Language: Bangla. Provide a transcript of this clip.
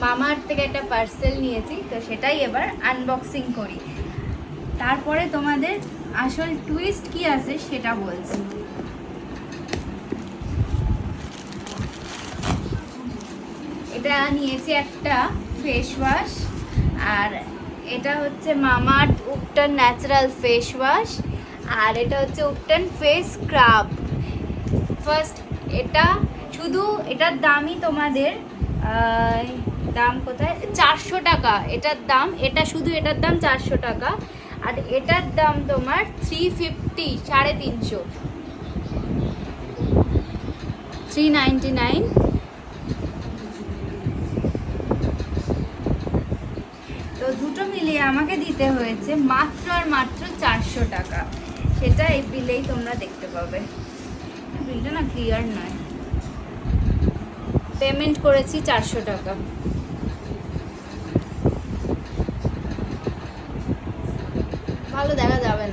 মামাআর্থ থেকে একটা পার্সেল নিয়েছি, তো সেটাই এবার আনবক্সিং করি। তারপরে তোমাদের আসল টুইস্ট কি আছে সেটা বলছি। এটা নিয়েছি একটা ফেস ওয়াশ, আর এটা হচ্ছে মামাআর্থ উপটান ন্যাচারাল ফেস ওয়াশ, আর এটা হচ্ছে উপটান ফেস স্ক্রাব। ফার্স্ট এটা শুধু এটার দামই তোমাদের দাম কোথায় 400 টাকা এটার দাম, এটা শুধু এটার দাম 400 টাকা, আর এটার দাম তোমার 350, 350, 399। তো দুটো মিলিয়ে আমাকে দিতে হয়েছে মাত্র আর মাত্র 400 টাকা। সেটা এই বিলেই তোমরা দেখতে পাবে। বিলটা না ক্লিয়ার নয়, পেমেন্ট করেছি 400 টাকা। ভালো দেখা যাবে না।